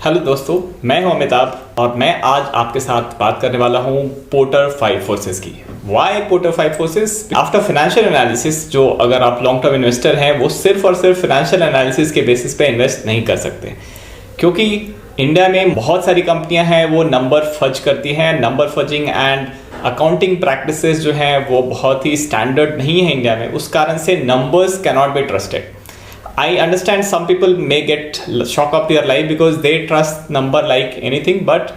Hello दोस्तों, मैं हूं अमिताभ और मैं आज आपके साथ बात करने वाला हूं पोर्टर 5 फोर्सेस की। Why Porter 5 forces? After financial analysis, जो अगर आप लॉन्ग टर्म इन्वेस्टर हैं वो सिर्फ और सिर्फ फाइनेंशियल एनालिसिस के बेसिस पे इन्वेस्ट नहीं कर सकते, क्योंकि इंडिया में बहुत सारी कंपनियां हैं वो नंबर फज करती हैं। Number fudging and accounting practices जो हैं वो बहुत ही स्टैंडर्ड नहीं है इंडिया में, उस कारण से numbers cannot be trusted. I understand some people may get shock of their life because they trust number like anything, but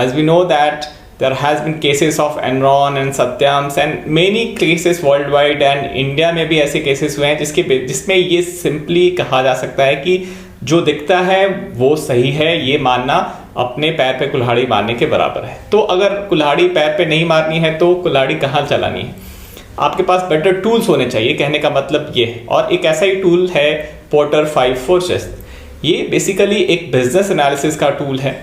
as we know that there has been cases of Enron and Satyams and many cases worldwide and India में भी ऐसे cases हुए हैं जिसमें ये simply कहा जा सकता है कि जो दिखता है वो सही है, ये मानना अपने पैर पे कुल्हाड़ी मारने के बराबर है। तो अगर कुल्हाड़ी पैर पे नहीं मारनी है तो कुल्हाड़ी कहाँ चलानी है? आपके पास बेटर टूल्स होने चाहिए, कहने का मतलब ये है। और एक ऐसा ही टूल है पोर्टर 5 फोर्सेस। ये बेसिकली एक बिजनेस एनालिसिस का टूल है।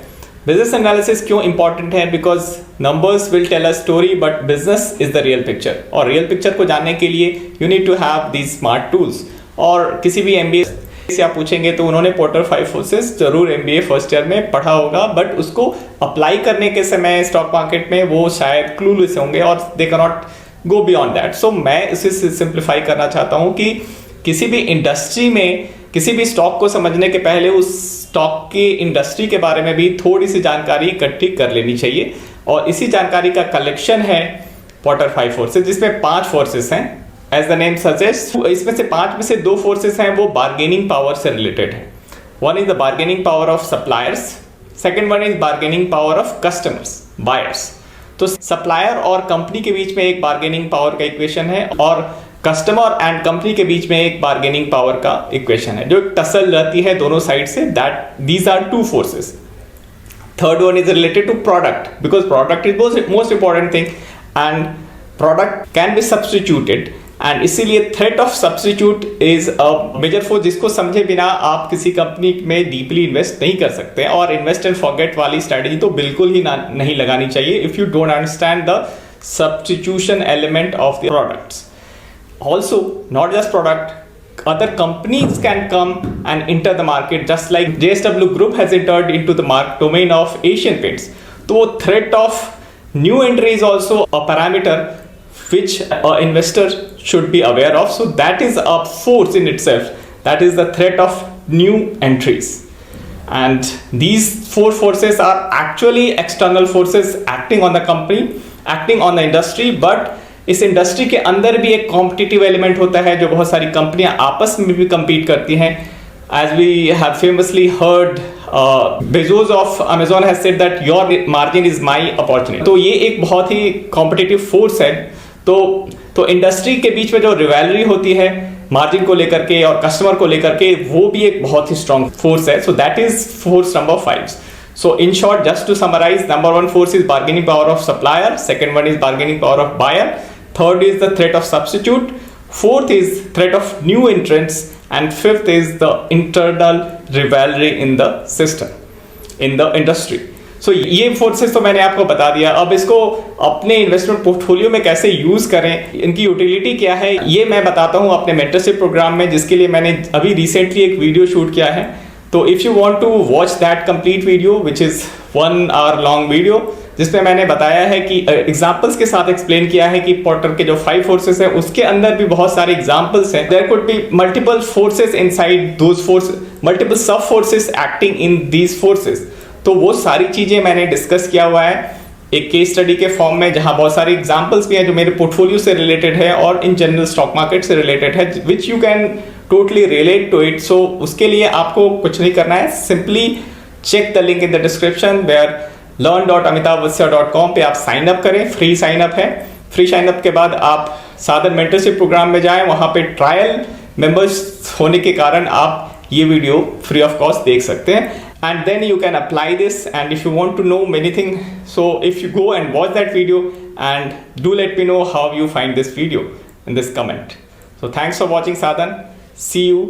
बिजनेस एनालिसिस क्यों इंपॉर्टेंट है? Because numbers will tell a story but business is the real picture, और रियल पिक्चर को जानने के लिए you need to have these smart tools. और किसी भी एमबीए से आप पूछेंगे तो उन्होंने पोर्टर 5 फोर्सेस जरूर एमबीए फर्स्ट ईयर में पढ़ा होगा, बट उसको अप्लाई करने के समय स्टॉक मार्केट में वो शायद क्लूलेस होंगे और they can not go beyond that. So मैं इसे सिंप्लीफाई करना चाहता हूं कि किसी भी इंडस्ट्री में किसी भी स्टॉक को समझने के पहले उस स्टॉक की इंडस्ट्री के बारे में भी थोड़ी सी जानकारी इकट्ठी कर लेनी चाहिए, और इसी जानकारी का कलेक्शन है पोर्टर 5 फोर्सेस, जिसमें 5 फोर्सेस हैं एज द नेम सजेस्ट। इसमें से 5 में से 2 फोर्सेस हैं वो बार्गेनिंग पावर से रिलेटेड है। One is the bargaining power of suppliers, second one is bargaining power of customers, buyers. तो सप्लायर और कंपनी के बीच में एक बार्गेनिंग पावर का इक्वेशन है, और कस्टमर एंड कंपनी के बीच में एक बार्गेनिंग पावर का इक्वेशन है, जो एक टसल रहती है दोनों साइड से। That these are 2 forces. Third one is related to product, because product is most important thing and product can be substituted, and इसीलिए threat of substitute is a major force, जिसको समझे बिना आप किसी कंपनी में deeply invest नहीं कर सकते। और इन्वेस्ट एंड फॉरगेट वाली स्ट्रेटेजी तो बिल्कुल ही नहीं लगानी चाहिए if you don't understand the substitution element of the products. Also, not just product, other companies can come and enter the market, just like JSW Group has entered into the domain of Asian Paints. So threat of new entry is also a parameter which an investor should be aware of. So that is a force in itself. That is the threat of new entries. And these 4 forces are actually external forces acting on the company, acting on the industry, but इस industry के अंदर भी एक competitive element होता है जो बहुत सारी कंपनियां आपस में भी compete करती हैं। As we have famously heard, Bezos of Amazon has said that your margin is my opportunity. तो ये एक बहुत ही कॉम्पिटिटिव फोर्स है। तो इंडस्ट्री के बीच में जो रिवैलरी होती है मार्जिन को लेकर के और कस्टमर को लेकर के, वो भी एक बहुत ही स्ट्रॉन्ग फोर्स है। So that is force number 5. So in short, just to summarize, number 1 force is bargaining power of supplier, second one is bargaining power of buyer, third is the threat of substitute, fourth is threat of new entrants, and fifth is the internal rivalry in the system, in the industry. So ये forces तो मैंने आपको बता दिया। अब इसको अपने investment portfolio में कैसे यूज करें, इनकी यूटिलिटी क्या है, ये मैं बताता हूँ अपने मेंटरशिप प्रोग्राम में, जिसके लिए मैंने अभी रिसेंटली एक वीडियो शूट किया है। तो if you want to watch that complete video which is 1 hour long video, जिसमें मैंने बताया है कि एग्जांपल्स के साथ एक्सप्लेन किया है कि पोर्टर के जो 5 फोर्सेस हैं उसके अंदर भी बहुत सारे एग्जांपल्स हैं। There could be multiple forces inside those force, multiple sub forces acting in these forces. तो वो सारी चीजें मैंने डिस्कस किया हुआ है एक केस स्टडी के फॉर्म में, जहां बहुत सारे एग्जांपल्स भी हैं जो मेरे पोर्टफोलियो से रिलेटेड है और इन जनरल स्टॉक मार्केट से रिलेटेड है, which you can totally relate to it. So उसके लिए आपको कुछ नहीं करना है, simply check the link in the description where learn.amitabhvatsya.com पे आप साइन अप करें। फ्री साइन अप है। फ्री साइन अप के बाद आप साधन मेंटरशिप प्रोग्राम में जाएं, वहां पे ट्रायल मेंबर्स होने के कारण आप ये वीडियो फ्री ऑफ कॉस्ट देख सकते हैं। And then you can apply this, and if you want to know many things, so if you go and watch that video, and do let me know how you find this video in this comment. So thanks for watching Sadhan. See you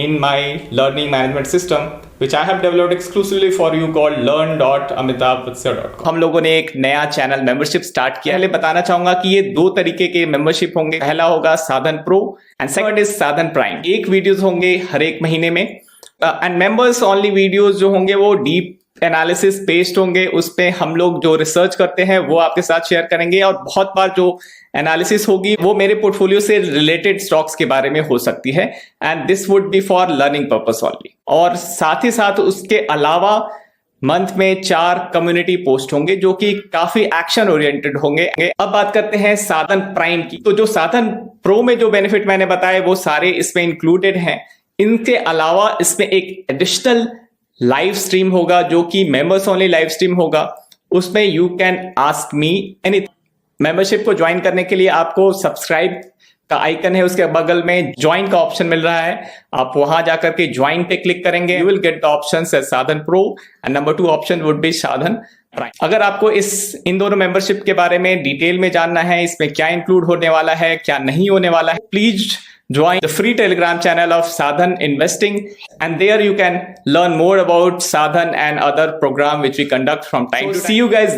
in my learning management system which I have developed exclusively for you called learn.amitabhvatsya.com. हम लोगों ने एक नया channel membership start किया है। पहले बताना चाहूंगा कि ये 2 तरीके के मेंबरशिप होंगे। पहला होगा साधन प्रो एंड सेकंड इज साधन प्राइम। 1 वीडियोस होंगे हर एक महीने में, एंड मेंबर्स ओनली वीडियोस जो होंगे वो डीप एनालिसिस बेस्ड होंगे, उस पे हम लोग जो रिसर्च करते हैं वो आपके साथ शेयर करेंगे, और बहुत बार जो एनालिसिस होगी वो मेरे पोर्टफोलियो से रिलेटेड स्टॉक्स के बारे में हो सकती है, and this would be for learning purpose only. और साथ ही साथ उसके अलावा मंथ में 4 कम्युनिटी पोस्ट होंगे जो कि काफी एक्शन ओरिएंटेड होंगे। अब बात करते हैं साधन प्राइम की। तो जो साधन प्रो में जो बेनिफिट मैंने बताए वो सारे इसमें इंक्लूडेड हैं। इनके अलावा इसमें एक एडिशनल लाइव स्ट्रीम होगा जो कि मेंबर्स ओनली लाइव स्ट्रीम होगा। उसमें you can ask me anything. Membership को ज्वाइन करने के लिए आपको सब्सक्राइब का आइकन है, उसके बगल में ज्वाइन का ऑप्शन मिल रहा है, आप वहां जाकर के ज्वाइन पे क्लिक करेंगे, you will get the options as Sadhan pro and number 2 option would be Sadhan prime. अगर आपको इन दोनों मेंबरशिप के बारे में डिटेल में जानना है, इसमें क्या इंक्लूड होने वाला है क्या नहीं होने वाला है, please join the free telegram channel of Sadhan Investing, and there you can learn more about Sadhan and other program which we conduct from time to time. See you guys